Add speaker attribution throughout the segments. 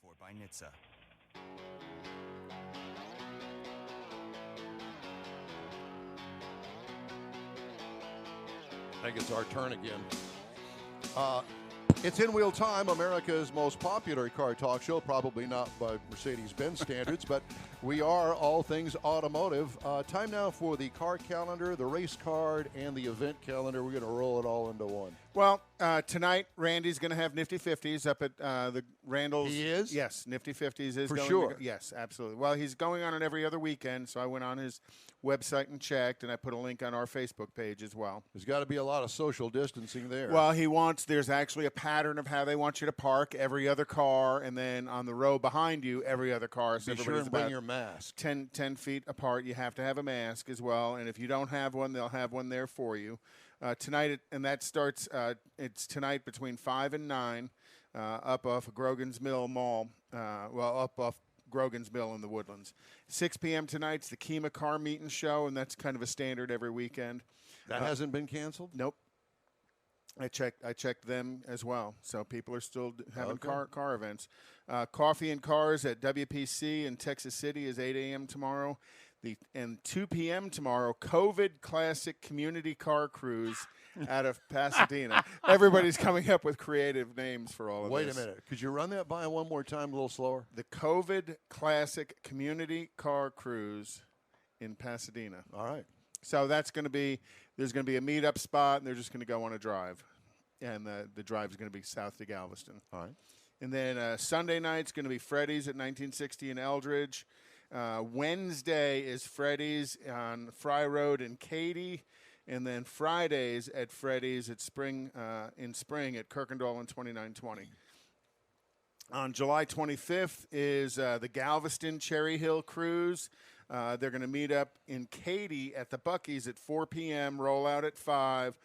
Speaker 1: for by NHTSA.
Speaker 2: I think it's our turn again. It's In Wheel Time, America's most popular car talk show, probably not by Mercedes-Benz standards, but we are all things automotive. Time now for the car calendar, the race card, and the event calendar. We're going to roll it all into one.
Speaker 3: Well, tonight, Randy's going to have Nifty 50s up at the Randall's.
Speaker 2: He is?
Speaker 3: Yes, Nifty 50s is
Speaker 2: For
Speaker 3: going
Speaker 2: sure.
Speaker 3: Yes, absolutely. Well, he's going on it every other weekend, so I went on his website and checked, and I put a link on our Facebook page as well.
Speaker 2: There's got to be a lot of social distancing there.
Speaker 3: Well, there's actually a pattern of how they want you to park every other car, and then on the row behind you, every other car. So
Speaker 2: be sure and bring your mask.
Speaker 3: 10 feet apart. You have to have a mask as well, and if you don't have one, they'll have one there for you. Tonight, and that starts, it's tonight between 5 and 9 up off Grogan's Mill Mall, up off Grogan's Mill in the Woodlands. 6 p.m. tonight's the Kima Car Meet and Show, and that's kind of a standard every weekend.
Speaker 2: That hasn't been canceled?
Speaker 3: Nope. I checked them as well, so people are still having car events. Coffee and Cars at WPC in Texas City is 8 a.m. tomorrow. And 2 p.m. tomorrow, COVID Classic Community Car Cruise out of Pasadena. Everybody's coming up with creative names for all of this.
Speaker 2: Wait a minute. Could you run that by one more time a little slower?
Speaker 3: The COVID Classic Community Car Cruise in Pasadena.
Speaker 2: All right.
Speaker 3: So there's going to be a meetup spot, and they're just going to go on a drive. And the drive is going to be south to Galveston.
Speaker 2: All right.
Speaker 3: And then Sunday night's going to be Freddy's at 1960 in Eldridge. Wednesday is Freddy's on Fry Road in Katy, and then Fridays at Freddy's at Spring at Kirkendall in 2920. On July 25th is the Galveston Cherry Hill Cruise. They're going to meet up in Katy at the Buc-ee's at 4 p.m., roll out at 5,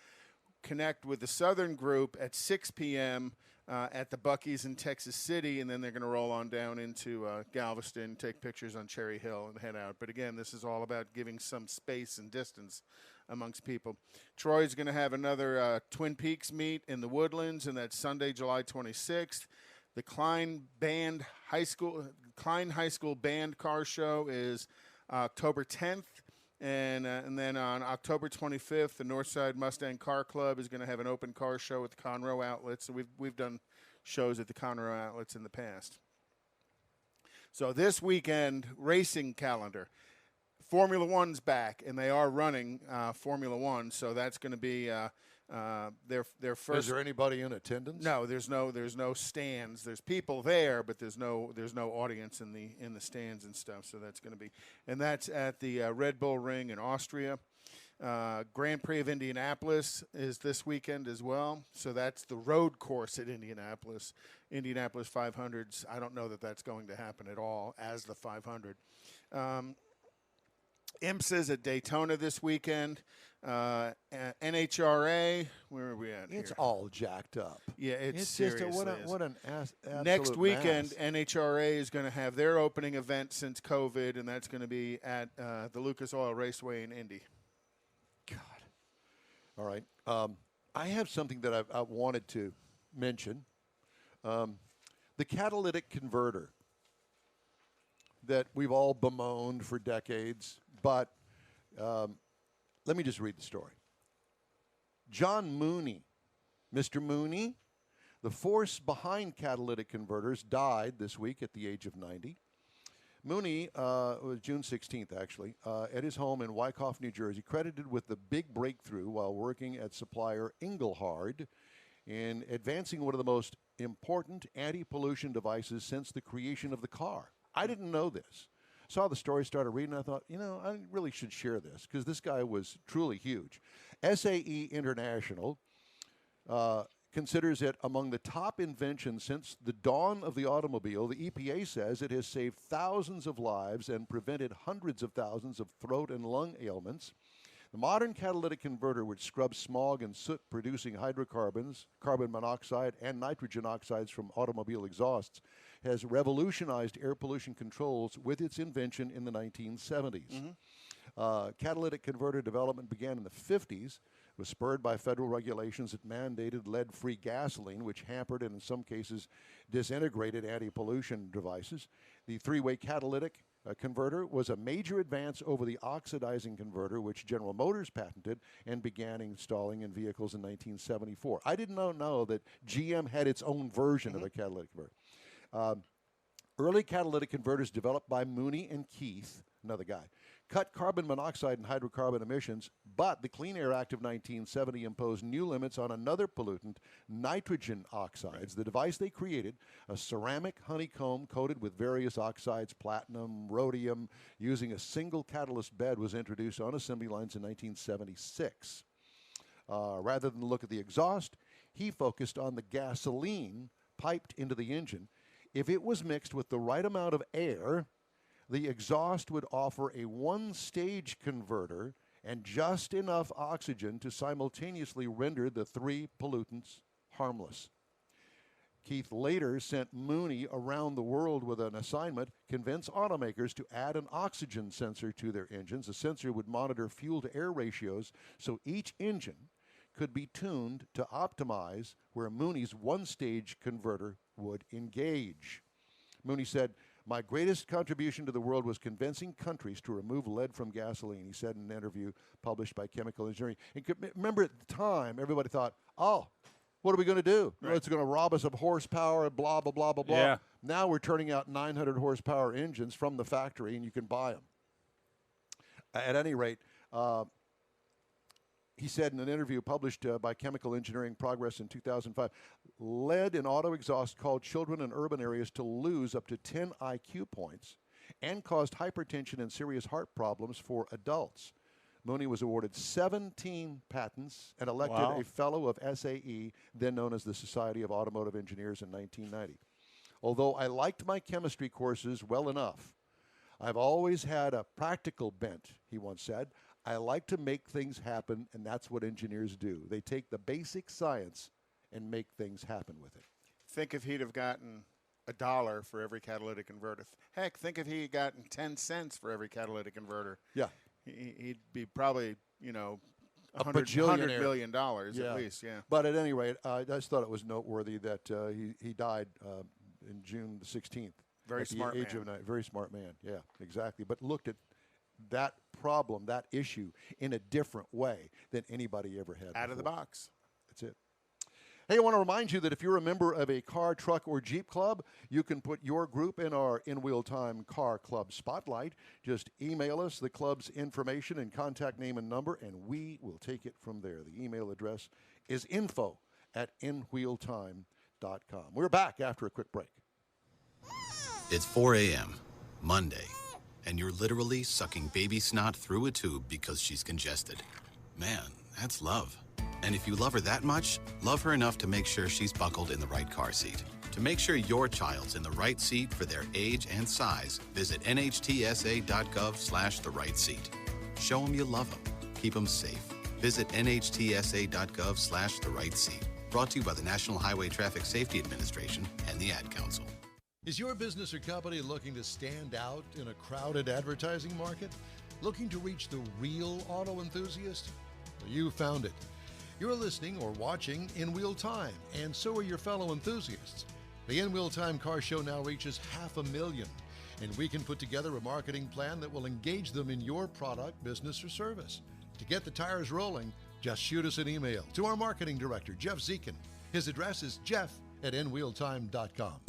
Speaker 3: connect with the Southern Group at 6 p.m., at the Buc-ee's in Texas City, and then they're going to roll on down into Galveston, take pictures on Cherry Hill, and head out. But again, this is all about giving some space and distance amongst people. Troy's going to have another Twin Peaks meet in the Woodlands, and that's Sunday, July 26th. The Klein High School Band Car Show is October 10th. And then on October 25th, the Northside Mustang Car Club is going to have an open car show at the Conroe Outlets. So we've done shows at the Conroe Outlets in the past. So this weekend, racing calendar. Formula One's back, and they are running Formula One. So that's going to be their first.
Speaker 2: Is there anybody in attendance?
Speaker 3: No, there's no stands. There's people there, but there's no audience in the stands and stuff. So that's going to be, and that's at the Red Bull Ring in Austria. Grand Prix of Indianapolis is this weekend as well. So that's the road course at Indianapolis. Indianapolis 500s. I don't know that that's going to happen at all as the 500. IMSA's at Daytona this weekend. NHRA, where are we at here?
Speaker 2: It's all jacked up.
Speaker 3: Yeah, it's
Speaker 2: seriously
Speaker 3: just
Speaker 2: what an absolute
Speaker 3: next weekend,
Speaker 2: mass.
Speaker 3: NHRA is going to have their opening event since COVID, and that's going to be at the Lucas Oil Raceway in Indy.
Speaker 2: God. All right. I have something that I wanted to mention. The catalytic converter that we've all bemoaned for decades, but let me just read the story. John Mooney, Mr. Mooney, the force behind catalytic converters, died this week at the age of 90. Mooney was June 16th, actually, at his home in Wyckoff, New Jersey, credited with the big breakthrough while working at supplier Engelhard in advancing one of the most important anti-pollution devices since the creation of the car. I didn't know this. Saw the story, started reading, I thought, I really should share this because this guy was truly huge. SAE International considers it among the top inventions since the dawn of the automobile. The EPA says it has saved thousands of lives and prevented hundreds of thousands of throat and lung ailments. The modern catalytic converter, which scrubs smog and soot-producing hydrocarbons, carbon monoxide, and nitrogen oxides from automobile exhausts, has revolutionized air pollution controls with its invention in the 1970s. Catalytic converter development began in the 50s was spurred by federal regulations that mandated lead-free gasoline, which hampered and in some cases disintegrated anti-pollution devices. The three-way catalytic converter was a major advance over the oxidizing converter, which General Motors patented and began installing in vehicles in 1974. I didn't know that GM had its own version of a catalytic converter. Early catalytic converters developed by Mooney and Keith, another guy, cut carbon monoxide and hydrocarbon emissions, but the Clean Air Act of 1970 imposed new limits on another pollutant, nitrogen oxides. The device they created, a ceramic honeycomb coated with various oxides, platinum, rhodium, using a single catalyst bed, was introduced on assembly lines in 1976. Rather than look at the exhaust, he focused on the gasoline piped into the engine. If it was mixed with the right amount of air, the exhaust would offer a one-stage converter and just enough oxygen to simultaneously render the three pollutants harmless. Keith later sent Mooney around the world with an assignment: convince automakers to add an oxygen sensor to their engines. The sensor would monitor fuel-to-air ratios so each engine could be tuned to optimize where Mooney's one-stage converter would engage. Mooney said, "My greatest contribution to the world was convincing countries to remove lead from gasoline," he said in an interview published by Chemical Engineering. And remember, at the time, everybody thought, oh, what are we going to do?
Speaker 3: Right.
Speaker 2: Well, it's going to rob us of horsepower, blah, blah, blah, blah, blah.
Speaker 1: Yeah.
Speaker 2: Now we're turning out 900 horsepower engines from the factory, and you can buy them. At any rate, he said in an interview published by Chemical Engineering Progress in 2005, lead in auto exhaust caused children in urban areas to lose up to 10 IQ points and caused hypertension and serious heart problems for adults. Mooney was awarded 17 patents and elected a fellow of SAE, then known as the Society of Automotive Engineers, in 1990. Although I liked my chemistry courses well enough, I've always had a practical bent, he once said. I like to make things happen, and that's what engineers do. They take the basic science and make things happen with it.
Speaker 3: Think if he'd have gotten $1 for every catalytic converter. Heck, think if he had gotten 10 cents for every catalytic converter.
Speaker 2: Yeah.
Speaker 3: He'd be probably, $100
Speaker 2: bajillionaire.
Speaker 3: million at least, yeah.
Speaker 2: But at any rate, I just thought it was noteworthy that he died in June the 16th.
Speaker 3: Very smart man.
Speaker 2: Very smart man, yeah, exactly. But looked at that problem, that issue, in a different way than anybody ever had
Speaker 3: Out of the
Speaker 2: before.
Speaker 3: box.
Speaker 2: That's it. Hey, I want to remind you that if you're a member of a car, truck, or Jeep club, you can put your group in our In Wheel Time Car Club Spotlight. Just email us the club's information and contact name and number, and we will take it from there. The email address is info@inwheeltime.com. We're back after a quick break.
Speaker 4: It's 4 a.m., Monday, and you're literally sucking baby snot through a tube because she's congested. Man, that's love. And if you love her that much, love her enough to make sure she's buckled in the right car seat. To make sure your child's in the right seat for their age and size, visit nhtsa.gov/the right seat. Show them you love them. Keep them safe. Visit nhtsa.gov/the right seat. Brought to you by the National Highway Traffic Safety Administration and the Ad Council.
Speaker 5: Is your business or company looking to stand out in a crowded advertising market? Looking to reach the real auto enthusiast? Well, you found it. You're listening or watching In Wheel Time, and so are your fellow enthusiasts. The In Wheel Time Car Show now reaches 500,000, and we can put together a marketing plan that will engage them in your product, business, or service. To get the tires rolling, just shoot us an email to our marketing director, Jeff Zekin. His address is jeff@inwheeltime.com.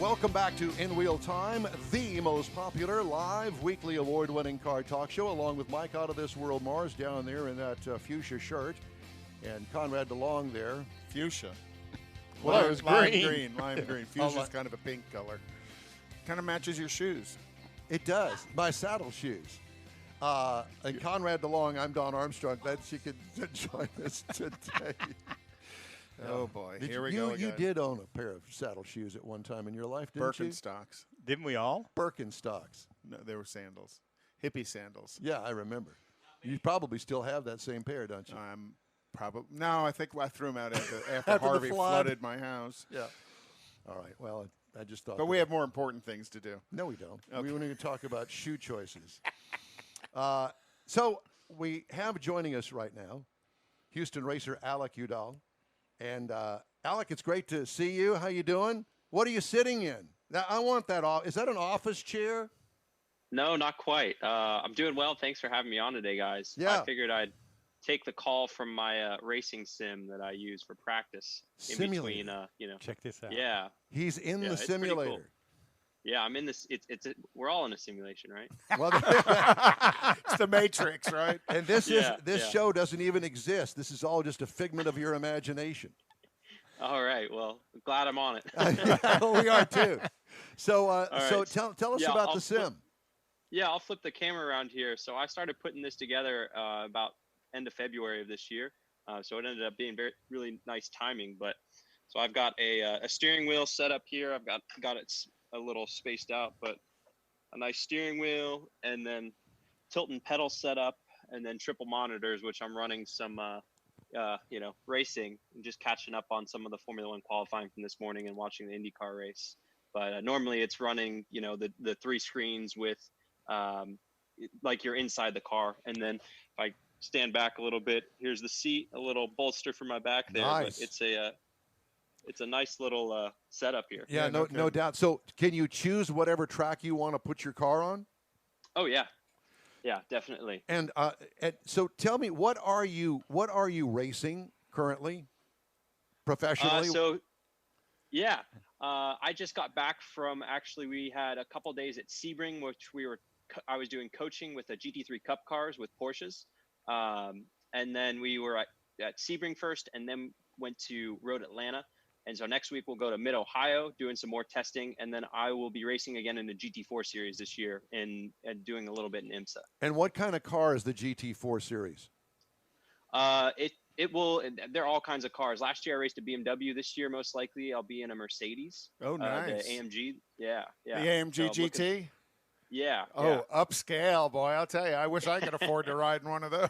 Speaker 2: Welcome back to In Wheel Time, the most popular live weekly award-winning car talk show, along with Mike Out of This World Mars down there in that fuchsia shirt, and Conrad DeLong there.
Speaker 3: Fuchsia.
Speaker 1: Well, it was
Speaker 3: lime
Speaker 1: green.
Speaker 3: Lime green. Fuchsia's kind of a pink color. Kind of matches your shoes.
Speaker 2: It does. My saddle shoes. And Conrad DeLong, I'm Don Armstrong. Glad she could join us today.
Speaker 3: Oh, boy. Here we go again.
Speaker 2: You did own a pair of saddle shoes at one time in your life, didn't you?
Speaker 3: Birkenstocks.
Speaker 1: Didn't we all?
Speaker 2: Birkenstocks.
Speaker 3: No, they were sandals. Hippie sandals.
Speaker 2: Yeah, I remember. You probably still have that same pair, don't you?
Speaker 3: No, I think I threw them out after
Speaker 2: After the
Speaker 3: Harvey
Speaker 2: flood.
Speaker 3: flooded my house.
Speaker 2: Yeah. All right. Well, I just thought.
Speaker 3: But we have more important things to do.
Speaker 2: No, we don't.
Speaker 3: Okay.
Speaker 2: We want to talk about shoe choices. So we have joining us right now Houston racer Alec Udell. And Alec, it's great to see you. How you doing? What are you sitting in? Now, I want that off. Is that an office chair?
Speaker 6: No, not quite. I'm doing well. Thanks for having me on today, guys.
Speaker 2: Yeah.
Speaker 6: I figured I'd take the call from my racing sim that I use for practice in
Speaker 2: Simulator.
Speaker 6: between,
Speaker 1: Check this out.
Speaker 6: Yeah.
Speaker 2: He's in the
Speaker 6: It's pretty
Speaker 2: simulator.
Speaker 6: cool. Yeah, I'm in this. We're all in a simulation, right?
Speaker 2: Well,
Speaker 3: It's the Matrix, right?
Speaker 2: and this
Speaker 6: Yeah,
Speaker 2: this show doesn't even exist. This is all just a figment of your imagination.
Speaker 6: All right. Well, glad I'm on it.
Speaker 2: We are too. So,
Speaker 6: right.
Speaker 2: tell us
Speaker 6: Yeah,
Speaker 2: about
Speaker 6: I'll
Speaker 2: the sim.
Speaker 6: Yeah, I'll flip the camera around here. So I started putting this together about end of February of this year. So it ended up being really nice timing. But so I've got a steering wheel set up here. I've got it a little spaced out, but a nice steering wheel, and then tilt and pedal set up, and then triple monitors, which I'm running some racing and just catching up on some of the Formula One qualifying from this morning and watching the IndyCar race. But normally it's running, the three screens with like you're inside the car. And then if I stand back a little bit, here's the seat, a little bolster for my back there.
Speaker 2: Nice.
Speaker 6: But it's a nice little setup here.
Speaker 2: Yeah, no doubt. So, can you choose whatever track you want to put your car on?
Speaker 6: Oh yeah, definitely.
Speaker 2: And so, tell me, what are you racing currently, professionally?
Speaker 6: I just got back from, actually, we had a couple days at Sebring, which I was doing coaching with the GT3 Cup cars with Porsches. And then we were at Sebring first, and then went to Road Atlanta. And so next week we'll go to Mid-Ohio doing some more testing, and then I will be racing again in the GT4 series this year and doing a little bit in IMSA.
Speaker 2: And what kind of car is the GT4 series?
Speaker 6: It will. There are all kinds of cars. Last year I raced a BMW. This year, most likely, I'll be in a Mercedes.
Speaker 3: Oh, nice.
Speaker 6: The AMG. Yeah.
Speaker 3: The AMG
Speaker 6: So
Speaker 3: GT?
Speaker 6: Yeah.
Speaker 3: Oh, upscale, boy. I'll tell you, I wish I could afford to ride in one of those.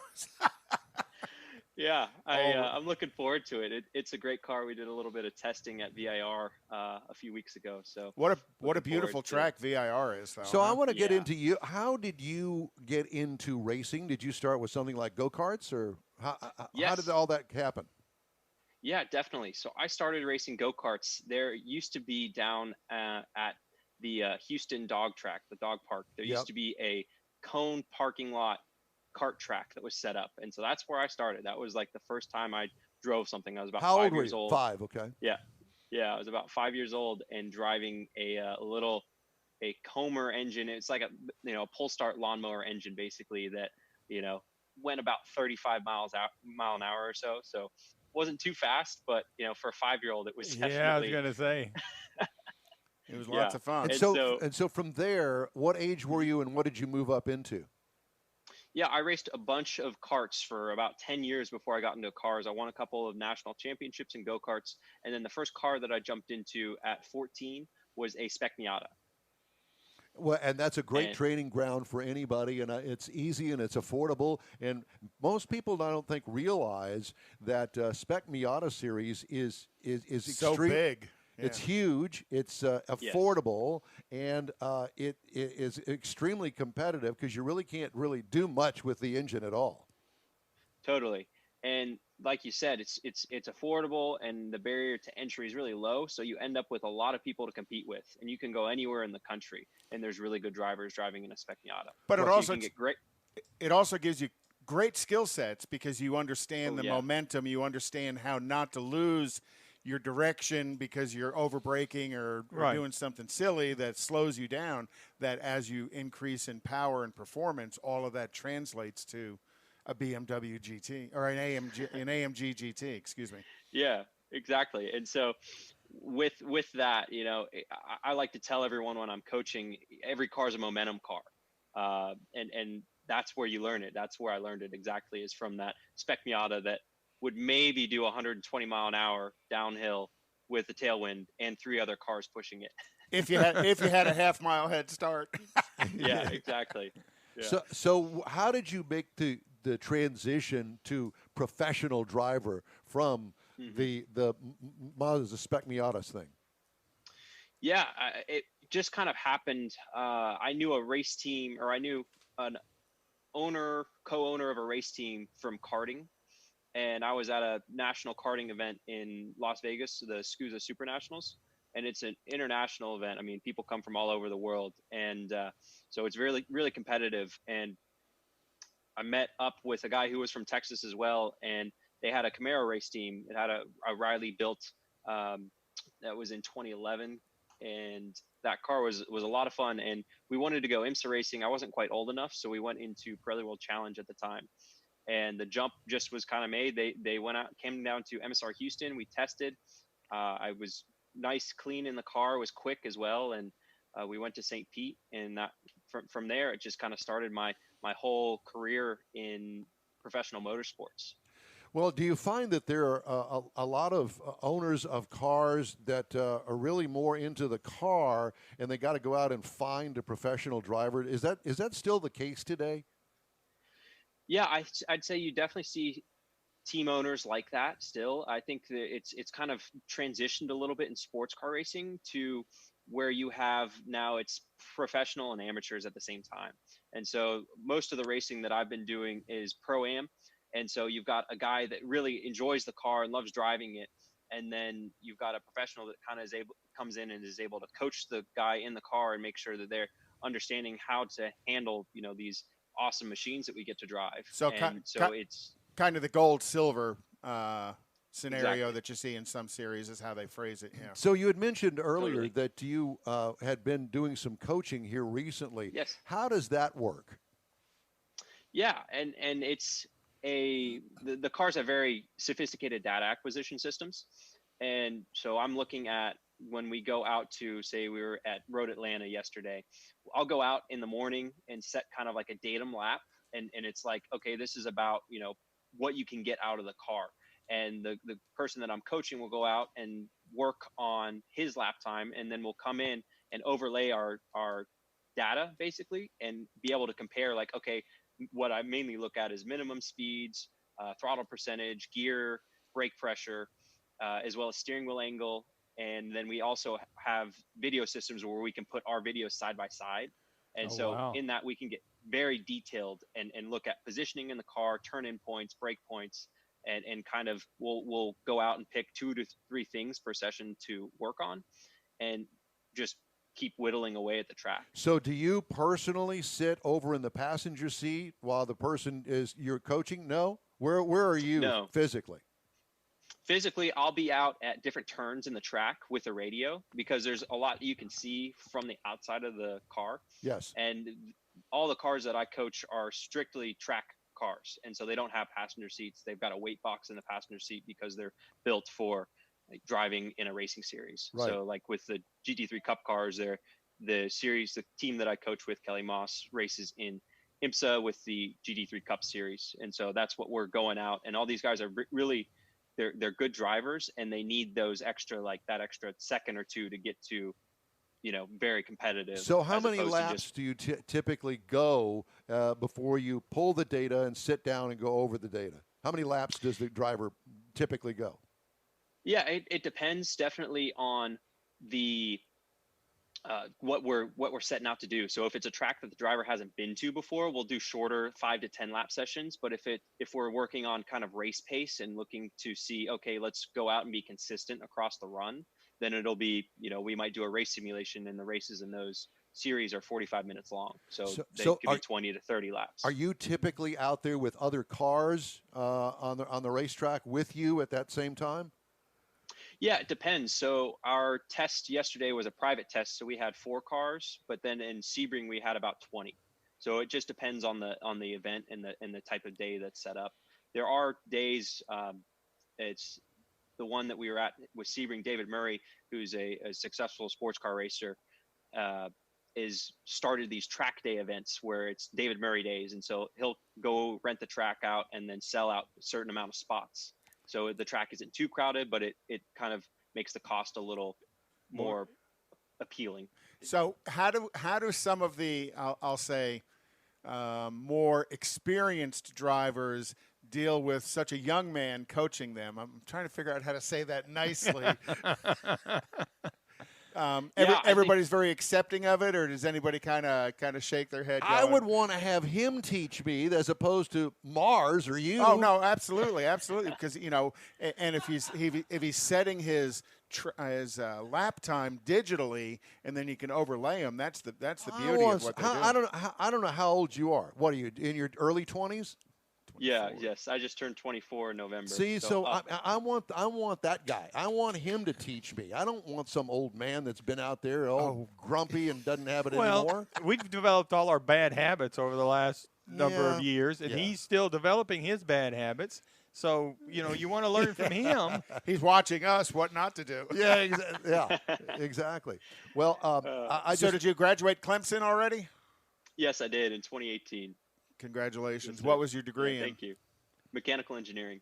Speaker 6: Yeah, I'm looking forward to it. It's a great car. We did a little bit of testing at VIR a few weeks ago. So
Speaker 3: what a beautiful track VIR is, though.
Speaker 2: So I want to get into you. How did you get into racing? Did you start with something like go-karts, or how did all that happen?
Speaker 6: Yeah, definitely. So I started racing go-karts. There used to be down at the Houston dog track, the dog park. There used to be a cone parking lot kart track that was set up, and so that's where I started. That was like the first time I drove something. I was about 5 years old.
Speaker 2: 5, okay.
Speaker 6: Yeah, I was about 5 years old and driving a Comer engine. It's like a pull start lawnmower engine, basically, that went about 35 mile an hour or so. So wasn't too fast, but for a 5-year-old it was definitely.
Speaker 1: Yeah, I was gonna say.
Speaker 3: It was lots of fun.
Speaker 2: And so from there, what age were you, and what did you move up into?
Speaker 6: Yeah, I raced a bunch of karts for about 10 years before I got into cars. I won a couple of national championships in go-karts. And then the first car that I jumped into at 14 was a Spec Miata.
Speaker 2: Well, and that's a great training ground for anybody, and it's easy and it's affordable. And most people, I don't think, realize that Spec Miata series is
Speaker 3: so big. Yeah.
Speaker 2: It's huge. It's affordable, and it is extremely competitive because you really can't really do much with the engine at all.
Speaker 6: Totally, and like you said, it's affordable, and the barrier to entry is really low. So you end up with a lot of people to compete with, and you can go anywhere in the country, and there's really good drivers driving in a Spec Miata.
Speaker 3: But
Speaker 6: it
Speaker 3: also gives you great skill sets because you understand the momentum. You understand how not to lose your direction because you're over braking or doing something silly that slows you down, that as you increase in power and performance, all of that translates to a BMW GT or an AMG GT, excuse me.
Speaker 6: Yeah, exactly. And so with that, I like to tell everyone when I'm coaching, every car is a momentum car. And that's where you learn it. That's where I learned it exactly, is from that Spec Miata that would maybe do 120 mile an hour downhill with a tailwind and 3 other cars pushing it.
Speaker 3: if you had a half-mile head start.
Speaker 6: Yeah, exactly. Yeah.
Speaker 2: So how did you make the transition to professional driver from the Spec Miatas thing?
Speaker 6: Yeah, it just kind of happened. I knew a race team, or I knew co-owner of a race team from karting. And I was at a national karting event in Las Vegas, the SCUSA Super Nationals. And it's an international event. I mean, people come from all over the world. And so it's really, really competitive. And I met up with a guy who was from Texas as well. And they had a Camaro race team. It had a Riley built that was in 2011. And that car was a lot of fun. And we wanted to go IMSA racing. I wasn't quite old enough. So we went into Pirelli World Challenge at the time. And the jump just was kind of made. They went out, came down to MSR Houston. We tested. I was nice, clean in the car, was quick as well. And we went to St. Pete, and that from there, it just kind of started my whole career in professional motorsports.
Speaker 2: Well, do you find that there are a lot of owners of cars that are really more into the car, and they got to go out and find a professional driver? Is that still the case today?
Speaker 6: Yeah, I'd say you definitely see team owners like that still. I think that it's kind of transitioned a little bit in sports car racing to where you have now it's professional and amateurs at the same time. And so most of the racing that I've been doing is pro-am. And so you've got a guy that really enjoys the car and loves driving it. And then you've got a professional that kind of comes in and is able to coach the guy in the car and make sure that they're understanding how to handle, these awesome machines that we get to drive.
Speaker 3: So, it's kind of the gold silver scenario
Speaker 6: Exactly.
Speaker 3: that you see in some series is how they phrase it. Yeah.
Speaker 2: So you had mentioned earlier
Speaker 6: Totally.
Speaker 2: that you had been doing some coaching here recently.
Speaker 6: Yes.
Speaker 2: How does that work?
Speaker 6: Yeah, and it's the cars have very sophisticated data acquisition systems. And so I'm looking at when we go out to, say we were at Road Atlanta yesterday, I'll go out in the morning and set kind of like a datum lap. And it's like, okay, this is about, what you can get out of the car. And the person that I'm coaching will go out and work on his lap time. And then we'll come in and overlay our data basically, and be able to compare like, okay, what I mainly look at is minimum speeds, throttle percentage, gear, brake pressure, as well as steering wheel angle. And then we also have video systems where we can put our videos side by side. And
Speaker 1: wow.
Speaker 6: in that we can get very detailed and look at positioning in the car, turn-in points, brake points, and kind of we'll go out and pick 2 to 3 things per session to work on and just keep whittling away at the track.
Speaker 2: So do you personally sit over in the passenger seat while the person you're coaching? No? Where are you physically?
Speaker 6: Physically, I'll be out at different turns in the track with a radio because there's a lot you can see from the outside of the car.
Speaker 2: Yes.
Speaker 6: And all the cars that I coach are strictly track cars. And so they don't have passenger seats. They've got a weight box in the passenger seat because they're built for like driving in a racing series.
Speaker 2: Right.
Speaker 6: So like with the GT3 Cup cars, the team that I coach with, Kelly Moss, races in IMSA with the GT3 Cup series. And so that's what we're going out. And all these guys are really, they're good drivers, and they need those extra second or two to get to, very competitive.
Speaker 2: So how many laps do you typically go before you pull the data and sit down and go over the data? How many laps does the driver typically go?
Speaker 6: Yeah, it depends definitely on the what we're setting out to do. So if it's a track that the driver hasn't been to before, we'll do shorter 5 to 10 lap sessions. But if we're working on kind of race pace and looking to see, okay, let's go out and be consistent across the run, then it'll be, we might do a race simulation, and the races in those series are 45 minutes long. So they could be 20 to 30 laps.
Speaker 2: Are you typically out there with other cars on the racetrack with you at that same time?
Speaker 6: Yeah, it depends. So our test yesterday was a private test. So we had 4 cars, but then in Sebring we had about 20. So it just depends on the event and the type of day that's set up. There are days, it's the one that we were at with Sebring, David Murray, who's a successful sports car racer, is started these track day events where it's David Murray days. And so he'll go rent the track out and then sell out a certain amount of spots. So the track isn't too crowded, but it kind of makes the cost a little more appealing.
Speaker 3: So how do some of the I'll say more experienced drivers deal with such a young man coaching them? I'm trying to figure out how to say that nicely. Everybody's very accepting of it, or does anybody kind of shake their head?
Speaker 2: I would want to have him teach me as opposed to Mars or you.
Speaker 3: Oh no, absolutely, because and if he's setting his lap time digitally, and then you can overlay them. That's the beauty of what they're doing.
Speaker 2: I don't know how old you are. What are you, in your early 20s?
Speaker 6: Yeah, yes. I just turned 24 in November.
Speaker 2: See, so I want that guy. I want him to teach me. I don't want some old man that's been out there all grumpy and doesn't have it anymore.
Speaker 1: We've developed all our bad habits over the last number of years, and he's still developing his bad habits. So, you want to learn from him.
Speaker 3: He's watching us what not to do.
Speaker 2: Yeah, exactly. Well,
Speaker 3: so did you graduate Clemson already?
Speaker 6: Yes, I did in 2018.
Speaker 3: Congratulations.
Speaker 6: Yes,
Speaker 3: what was your degree in?
Speaker 6: Thank you. Mechanical engineering.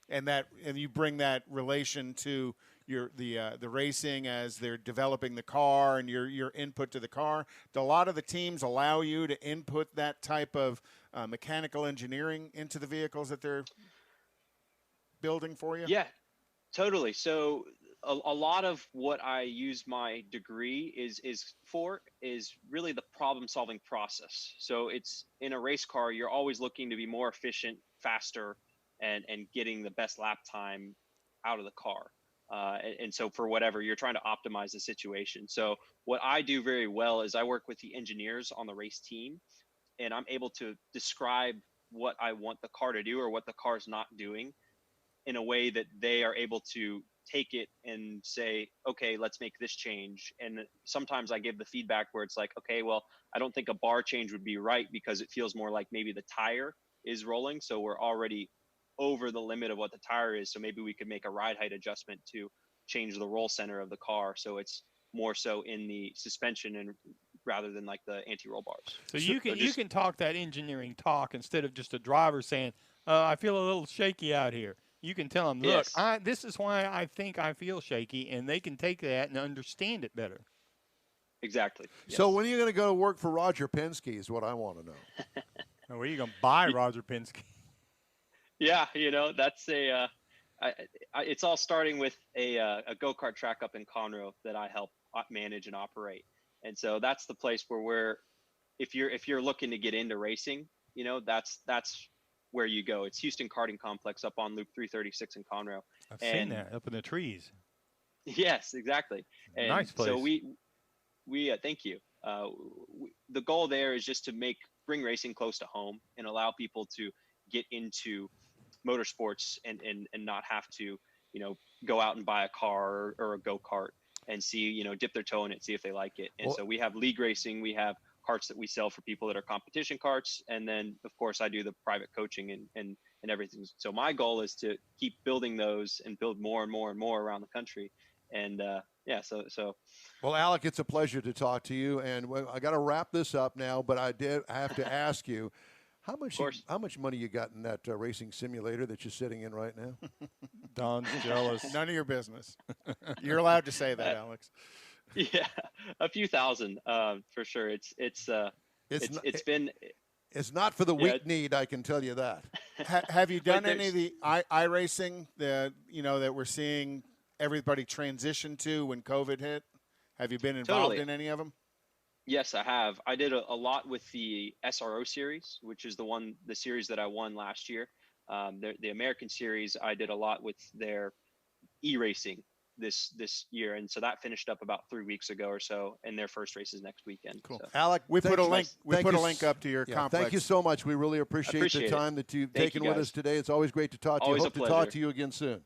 Speaker 3: And you bring that relation to the racing as they're developing the car and your input to the car. Do a lot of the teams allow you to input that type of mechanical engineering into the vehicles that they're building for you?
Speaker 6: Yeah, totally. So a lot of what I use my degree is really the problem solving process. So it's in a race car, you're always looking to be more efficient, faster, and getting the best lap time out of the car. And so for whatever, you're trying to optimize the situation. So what I do very well is I work with the engineers on the race team, and I'm able to describe what I want the car to do or what the car is not doing in a way that they are able to take it and say, okay, let's make this change. And sometimes I give the feedback where it's like, okay, well, I don't think a bar change would be right because it feels more like maybe the tire is rolling. So we're already over the limit of what the tire is. So maybe we could make a ride height adjustment to change the roll center of the car. So it's more so in the suspension and rather than like the anti-roll bars.
Speaker 1: So you can talk that engineering talk instead of just a driver saying, I feel a little shaky out here. You can tell them, look,
Speaker 6: yes.
Speaker 1: This is why I think I feel shaky, and they can take that and understand it better.
Speaker 6: Exactly.
Speaker 2: Yes. So when are you going to go to work for Roger Penske is what I want to know.
Speaker 1: Where are you going to buy Roger Penske?
Speaker 6: Yeah, that's it's all starting with a go-kart track up in Conroe that I help manage and operate. And so that's the place where if you're looking to get into racing, that's where you go. It's Houston Karting Complex up on Loop 336 in Conroe.
Speaker 1: I've seen that up in the trees.
Speaker 6: Yes, exactly. And
Speaker 1: nice place.
Speaker 6: So we thank you. The goal there is just to bring racing close to home and allow people to get into motorsports and not have to, go out and buy a car or a go-kart and see, dip their toe in it, see if they like it. And so we have league racing, we have carts that we sell for people that are competition carts. And then of course I do the private coaching and everything. So my goal is to keep building those and build more and more and more around the country. And so.
Speaker 2: Well, Alec, it's a pleasure to talk to you. And I got to wrap this up now, but I have to ask you, how much money you got in that racing simulator that you're sitting in right now?
Speaker 1: Don's jealous.
Speaker 3: None of your business. You're allowed to say that, Alex.
Speaker 6: Yeah, a few thousand for sure. It's
Speaker 2: not for the weak-kneed, I can tell you that.
Speaker 3: Have you done any of the iRacing that we're seeing everybody transition to when COVID hit? Have you been involved in any of them?
Speaker 6: Yes, I have. I did a lot with the SRO series, which is the series that I won last year. The American series, I did a lot with their e-racing this year, and so that finished up about 3 weeks ago or so, and their first race is next weekend.
Speaker 2: Cool.
Speaker 6: So.
Speaker 2: Alec,
Speaker 3: we put a link. We put a link up to your complex.
Speaker 2: Thank you so much. We really appreciate the time that you've taken with us today. It's always great to talk to you. Hope to talk to you again soon.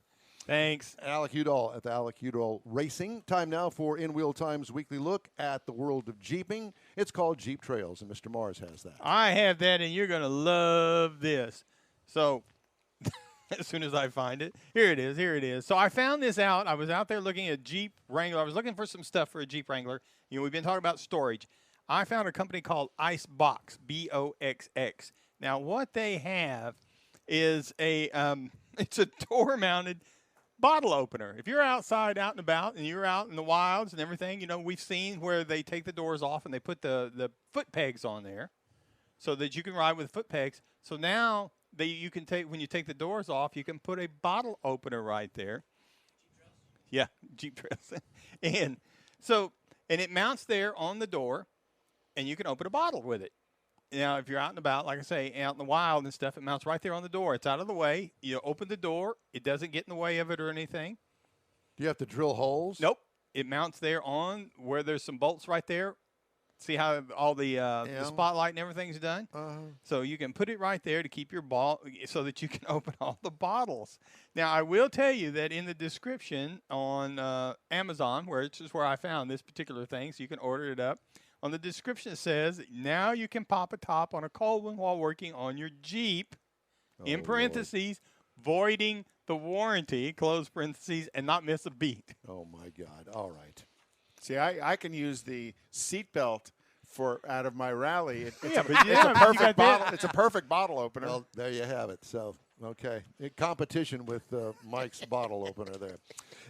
Speaker 1: Thanks.
Speaker 2: Alec Udell at the Alec Udell Racing. Time now for In Wheel Time's weekly look at the world of Jeeping. It's called Jeep Trails, and Mr. Mars has that.
Speaker 1: I have that, and you're going to love this. So as soon as I find it, here it is. So I found this out. I was out there looking at Jeep Wrangler. I was looking for some stuff for a Jeep Wrangler. We've been talking about storage. I found a company called Icebox, BOXX. Now, what they have is it's a door-mounted bottle opener. If you're outside, out and about, and you're out in the wilds and everything, we've seen where they take the doors off and they put the foot pegs on there so that you can ride with foot pegs. So now you can take, when you take the doors off, you can put a bottle opener right there. Yeah, Jeep Trails. And So, and it mounts there on the door, and you can open a bottle with it. Now, if you're out and about, like I say, out in the wild and stuff, it mounts right there on the door. It's out of the way. You open the door. It doesn't get in the way of it or anything.
Speaker 2: Do you have to drill holes?
Speaker 1: Nope. It mounts there on where there's some bolts right there. See how all the spotlight and everything's done? So you can put it right there to keep your ball so that you can open all the bottles. Now, I will tell you that in the description on Amazon, which is where I found this particular thing, so you can order it up, on the description it says, now you can pop a top on a cold one while working on your Jeep, in parentheses, voiding the warranty, close parentheses, and not miss a beat.
Speaker 2: Oh, my God. All right.
Speaker 3: See, I can use the seatbelt for out of my rally. It's
Speaker 1: Yeah,
Speaker 3: a,
Speaker 1: but
Speaker 3: it's
Speaker 1: you
Speaker 3: a
Speaker 1: got
Speaker 3: perfect
Speaker 1: that.
Speaker 3: bottle. It's a perfect bottle opener.
Speaker 2: Well, there you have it. So, okay. In competition with Mike's bottle opener there.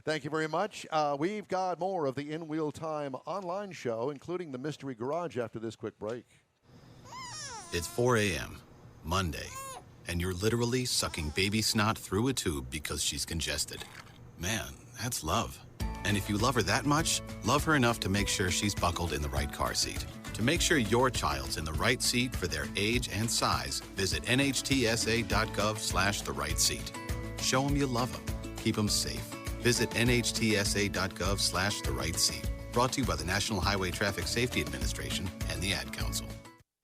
Speaker 2: Thank you very much. We've got more of the In Wheel Time online show, including the Mystery Garage after this quick break.
Speaker 4: It's 4 a.m., Monday, and you're literally sucking baby snot through a tube because she's congested. Man, that's love. And if you love her that much, love her enough to make sure she's buckled in the right car seat. To make sure your child's in the right seat for their age and size, visit nhtsa.gov/the right seat. Show them you love them. Keep them safe. Visit nhtsa.gov/the right seat. Brought to you by the National Highway Traffic Safety Administration and the Ad Council.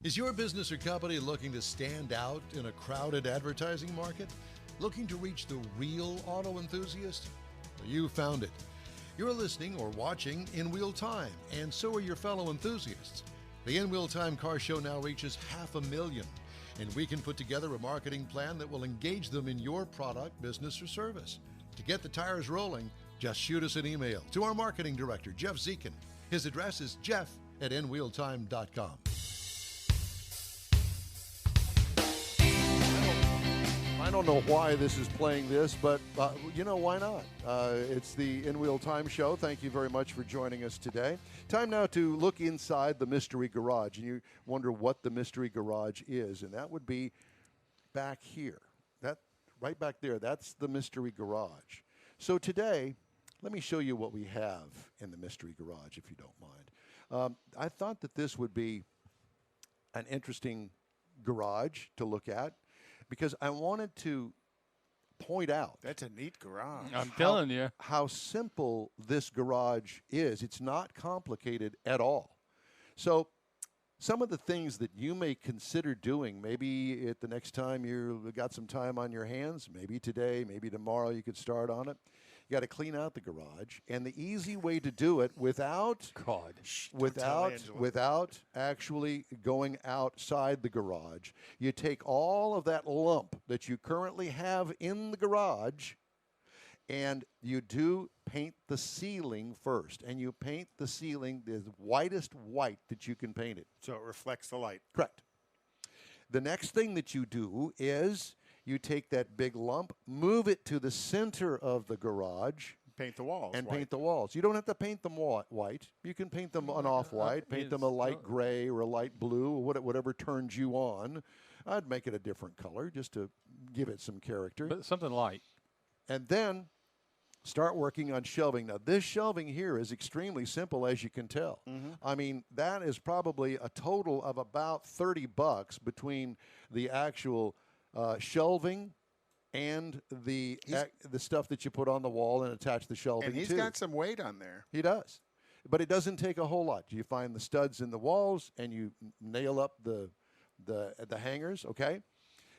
Speaker 5: Is your business or company looking to stand out in a crowded advertising market? Looking to reach the real auto enthusiast? Well, you found it. You're listening or watching In Wheel Time, and so are your fellow enthusiasts. The In Wheel Time Car Show now reaches 500,000, and we can put together a marketing plan that will engage them in your product, business, or service. To get the tires rolling, just shoot us an email to our marketing director, Jeff Zekin. His address is jeff@nwheeltime.com.
Speaker 2: I don't know why this is playing this, but you know, why not? It's the In Wheel Time show. Thank you very much for joining us today. Time now to look inside the Mystery Garage, and you wonder what the Mystery Garage is, and that would be back here. That right back there, that's the Mystery Garage. So today, let me show you what we have in the Mystery Garage, if you don't mind. I thought that this would be an interesting garage to look at, because I wanted to point out.
Speaker 3: That's a neat garage.
Speaker 1: I'm telling you.
Speaker 2: How simple this garage is. It's not complicated at all. So some of the things that you may consider doing, maybe at the next time you've got some time on your hands, maybe today, maybe tomorrow you could start on it. You got to clean out the garage, and the easy way to do it without actually going outside the garage, you take all of that lump that you currently have in the garage, and you do paint the ceiling first, and you paint the ceiling the whitest white that you can paint it.
Speaker 3: So it reflects the light.
Speaker 2: Correct. The next thing that you do is you take that big lump, move it to the center of the garage.
Speaker 3: Paint the walls.
Speaker 2: And
Speaker 3: white.
Speaker 2: paint the walls. You don't have to paint them white. You can paint them an off-white, paint them a light gray or a light blue, or whatever turns you on. I'd make it a different color just to give it some character.
Speaker 1: But something light.
Speaker 2: And then start working on shelving. Now, this shelving here is extremely simple, as you can tell. I mean, that is probably a total of about $30 between the actual shelving and the stuff that you put on the wall and attach the shelving to.
Speaker 3: And he's got some weight on there.
Speaker 2: He does. But it doesn't take a whole lot. You find the studs in the walls and you nail up the hangers, okay?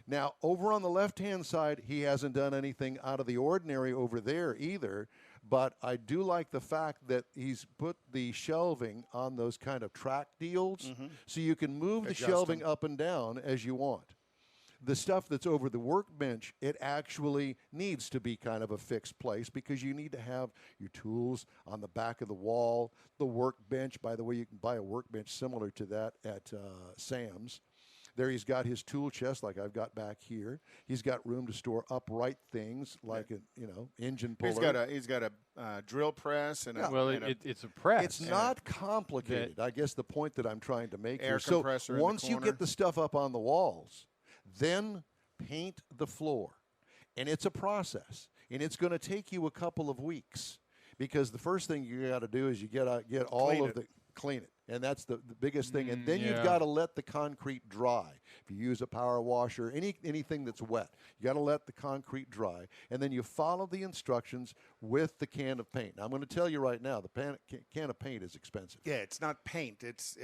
Speaker 2: Now, over on the left-hand side, he hasn't done anything out of the ordinary over there either, but I do like the fact that he's put the shelving on those kind of track deals so you can move the shelving up and down as you want. The stuff that's over the workbench, it actually needs to be kind of a fixed place because you need to have your tools on the back of the wall. The workbench, by the way, you can buy a workbench similar to that at Sam's. There he's got his tool chest like I've got back here. He's got room to store upright things like a engine puller.
Speaker 3: He's got a drill press and
Speaker 1: it's a press.
Speaker 2: It's not complicated. I guess the point that I'm trying to make
Speaker 3: air
Speaker 2: here.
Speaker 3: compressor
Speaker 2: So
Speaker 3: in the
Speaker 2: once you
Speaker 3: corner.
Speaker 2: get the stuff up on the walls, then paint the floor. And it's a process. And it's going to take you a couple of weeks because the first thing you got to do is you get clean it. And that's the biggest thing. And then you've got to let the concrete dry. If you use a power washer, anything that's wet, you got to let the concrete dry. And then you follow the instructions with the can of paint. Now, I'm going to tell you right now, the can of paint is expensive.
Speaker 3: Yeah, it's not paint. It's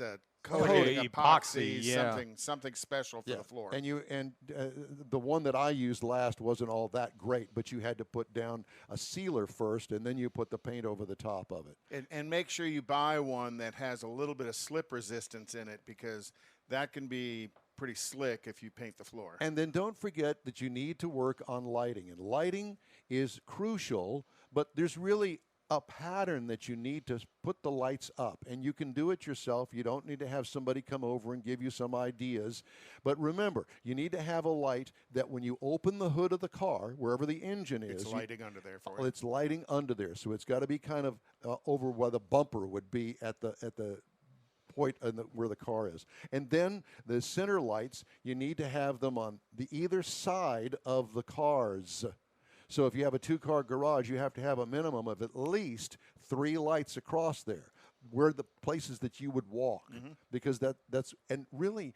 Speaker 3: a coating, epoxy, something special for the floor.
Speaker 2: And the one that I used last wasn't all that great, but you had to put down a sealer first, and then you put the paint over the top of it.
Speaker 3: And make sure you buy one that has a little bit of slip resistance in it, because that can be pretty slick if you paint the floor.
Speaker 2: And then don't forget that you need to work on lighting. And lighting is crucial, but there's really a pattern that you need to put the lights up, and you can do it yourself. You don't need to have somebody come over and give you some ideas. But remember, you need to have a light that when you open the hood of the car, wherever the engine is,
Speaker 3: it's lighting under there for you.
Speaker 2: It's lighting under there, so it's got to be kind of over where the bumper would be at the point where the car is. And then the center lights, you need to have them on the either side of the cars. So if you have a two-car garage, you have to have a minimum of at least 3 lights across there, where the places that you would walk, because that's and really,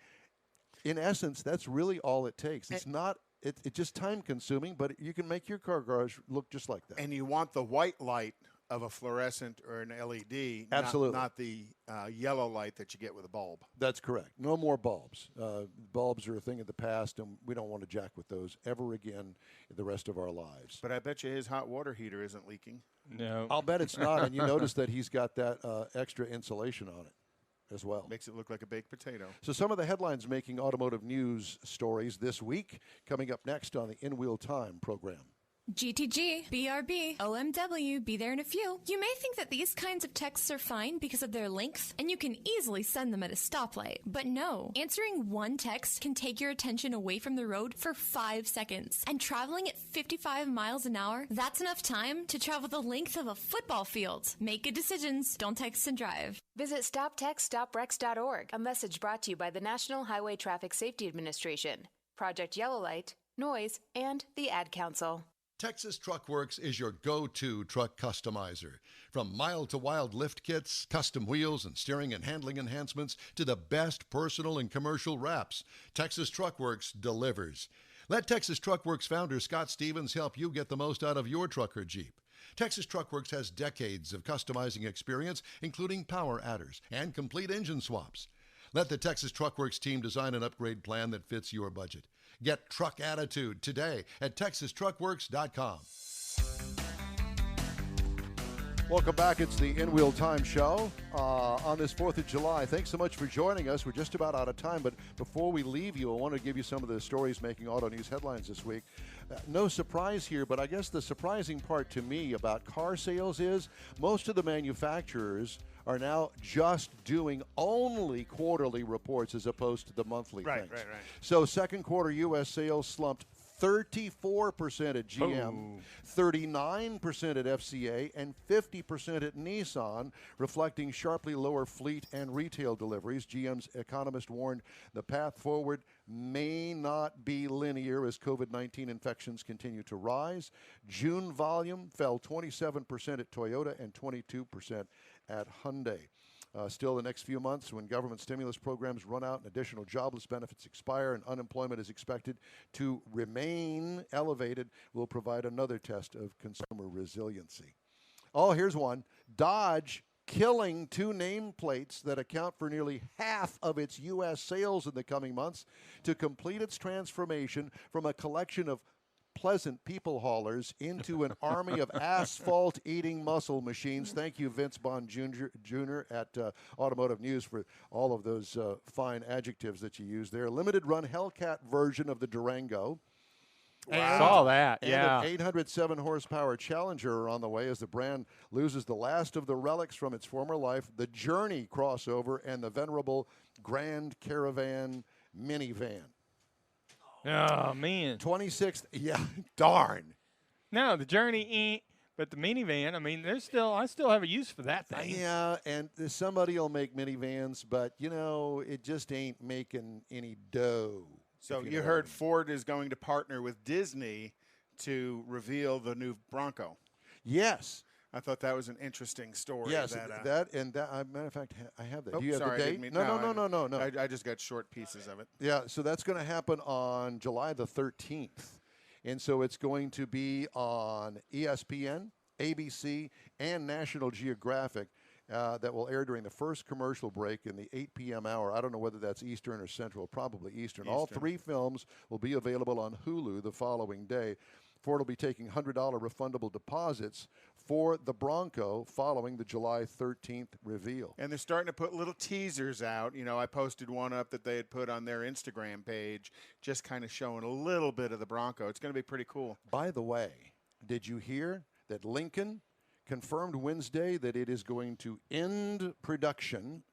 Speaker 2: in essence, that's really all it takes. It's not. It's just time-consuming, but you can make your car garage look just like that.
Speaker 3: And you want the white light of a fluorescent or an LED,
Speaker 2: absolutely,
Speaker 3: not the yellow light that you get with a bulb.
Speaker 2: That's correct. No more bulbs. Bulbs are a thing of the past, and we don't want to jack with those ever again the rest of our lives.
Speaker 3: But I bet you his hot water heater isn't leaking.
Speaker 1: No.
Speaker 2: I'll bet it's not, and you notice that he's got that extra insulation on it as well.
Speaker 3: Makes it look like a baked potato.
Speaker 2: So some of the headlines making automotive news stories this week, coming up next on the In Wheel Time program.
Speaker 7: GTG, BRB, OMW, be there in a few. You may think that these kinds of texts are fine because of their length, and you can easily send them at a stoplight. But no, answering one text can take your attention away from the road for 5 seconds. And traveling at 55 miles an hour, that's enough time to travel the length of a football field. Make good decisions, don't text and drive.
Speaker 8: Visit StopTextStopWrecks.org, a message brought to you by the National Highway Traffic Safety Administration, Project Yellow Light, Noise, and the Ad Council.
Speaker 5: Texas Truck Works is your go-to truck customizer. From mild-to-wild lift kits, custom wheels, and steering and handling enhancements to the best personal and commercial wraps, Texas Truck Works delivers. Let Texas Truck Works founder Scott Stevens help you get the most out of your truck or Jeep. Texas Truck Works has decades of customizing experience, including power adders and complete engine swaps. Let the Texas Truck Works team design an upgrade plan that fits your budget. Get truck attitude today at TexasTruckWorks.com.
Speaker 2: Welcome back. It's the In Wheel Time show on this 4th of July. Thanks so much for joining us. We're just about out of time, but before we leave you, I want to give you some of the stories making auto news headlines this week. No surprise here, but I guess the surprising part to me about car sales is most of the manufacturers are now just doing only quarterly reports as opposed to the monthly things. Right. So second quarter U.S. sales slumped 34% at GM, 39% at FCA, and 50% at Nissan, reflecting sharply lower fleet and retail deliveries. GM's economist warned the path forward may not be linear as COVID-19 infections continue to rise. June volume fell 27% at Toyota and 22% at Hyundai. Still, the next few months, when government stimulus programs run out and additional jobless benefits expire and unemployment is expected to remain elevated, will provide another test of consumer resiliency. Oh, here's one. Dodge killing 2 nameplates that account for nearly half of its U.S. sales in the coming months to complete its transformation from a collection of pleasant people haulers into an army of asphalt-eating muscle machines. Thank you, Vince Bond Jr. at Automotive News, for all of those fine adjectives that you use there. Limited run Hellcat version of the Durango.
Speaker 1: I saw that, yeah.
Speaker 2: And an 807 horsepower Challenger are on the way as the brand loses the last of the relics from its former life, the Journey crossover and the venerable Grand Caravan minivan.
Speaker 1: Oh, man.
Speaker 2: 26th, yeah, darn.
Speaker 1: No, the Journey, but the minivan, I mean, I still have a use for that thing.
Speaker 2: Yeah, and somebody will make minivans, but, it just ain't making any dough.
Speaker 3: So you heard Ford is going to partner with Disney to reveal the new Bronco.
Speaker 2: Yes.
Speaker 3: I thought that was an interesting story.
Speaker 2: Yes, matter of fact, I have that.
Speaker 3: Oh,
Speaker 2: Do you have
Speaker 3: sorry,
Speaker 2: the
Speaker 3: I
Speaker 2: date?
Speaker 3: didn't mean-
Speaker 2: No.
Speaker 3: I just got short pieces of it.
Speaker 2: Yeah, so that's going to happen on July the 13th. And so it's going to be on ESPN, ABC, and National Geographic. That will air during the first commercial break in the 8 p.m. hour. I don't know whether that's Eastern or Central, probably Eastern. All 3 films will be available on Hulu the following day. Ford will be taking $100 refundable deposits for the Bronco following the July 13th reveal.
Speaker 3: And they're starting to put little teasers out. You know, I posted one up that they had put on their Instagram page, just kind of showing a little bit of the Bronco. It's going to be pretty cool.
Speaker 2: By the way, did you hear that Lincoln confirmed Wednesday that it is going to end production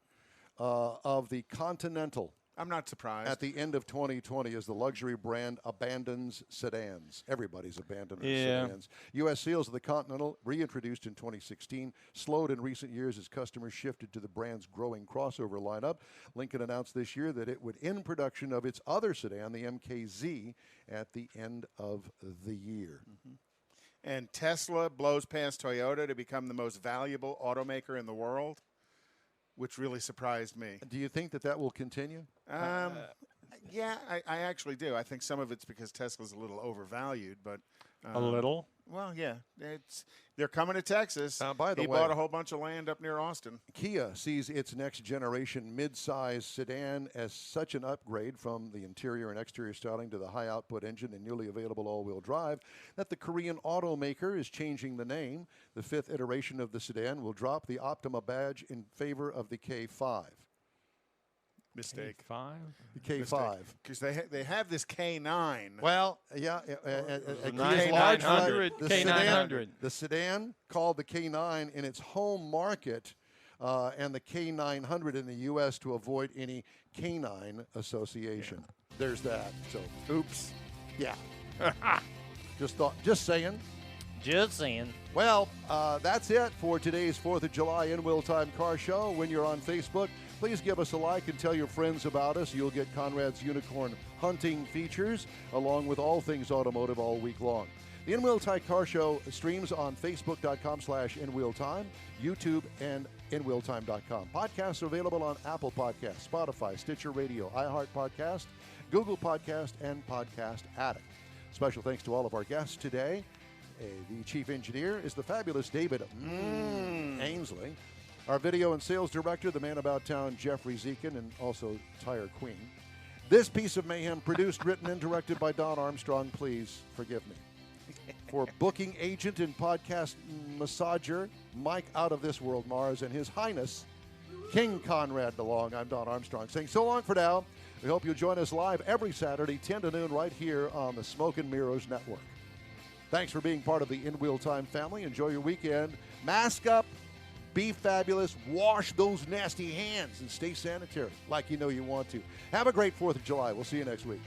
Speaker 2: of the Continental?
Speaker 3: I'm not surprised.
Speaker 2: At the end of 2020, as the luxury brand abandons sedans. Everybody's abandoning sedans. U.S. sales of the Continental, reintroduced in 2016, slowed in recent years as customers shifted to the brand's growing crossover lineup. Lincoln announced this year that it would end production of its other sedan, the MKZ, at the end of the year.
Speaker 3: Mm-hmm. And Tesla blows past Toyota to become the most valuable automaker in the world, which really surprised me.
Speaker 2: Do you think that will continue?
Speaker 3: Yeah, I actually do. I think some of it's because Tesla's a little overvalued, but
Speaker 1: a little.
Speaker 3: Well, yeah, they're coming to Texas.
Speaker 2: By the way,
Speaker 3: he bought a whole bunch of land up near Austin.
Speaker 2: Kia sees its next generation mid-size sedan as such an upgrade from the interior and exterior styling to the high output engine and newly available all-wheel drive that the Korean automaker is changing the name. The 5th iteration of the sedan will drop the Optima badge in favor of the K5.
Speaker 3: Mistake.
Speaker 1: K5?
Speaker 2: The K5.
Speaker 3: Because they have this K9.
Speaker 2: Well, yeah.
Speaker 1: K900. K900.
Speaker 2: The sedan called the K9 in its home market and the K900 in the U.S. to avoid any canine association. Yeah. There's that. So, oops. Yeah. Just saying.
Speaker 1: Just saying.
Speaker 2: Well, that's it for today's 4th of July In Wheel Time Car Show. When you're on Facebook, please give us a like and tell your friends about us. You'll get Conrad's Unicorn hunting features along with all things automotive all week long. The In Wheel Time Car Show streams on Facebook.com/InWheelTime, YouTube, and InWheelTime.com. Podcasts are available on Apple Podcasts, Spotify, Stitcher Radio, iHeart Podcast, Google Podcast, and Podcast Addict. Special thanks to all of our guests today. The chief engineer is the fabulous David Ainsley. Our video and sales director, the man about town, Jeffrey Zekin, and also Tire Queen. This piece of mayhem produced, written, and directed by Don Armstrong. Please forgive me. For booking agent and podcast massager, Mike Out of This World Mars, and His Highness, King Conrad DeLong, I'm Don Armstrong saying so long for now. We hope you'll join us live every Saturday, 10 to noon, right here on the Smoke and Mirrors Network. Thanks for being part of the In Wheel Time family. Enjoy your weekend. Mask up. Be fabulous. Wash those nasty hands and stay sanitary like you know you want to. Have a great 4th of July. We'll see you next week.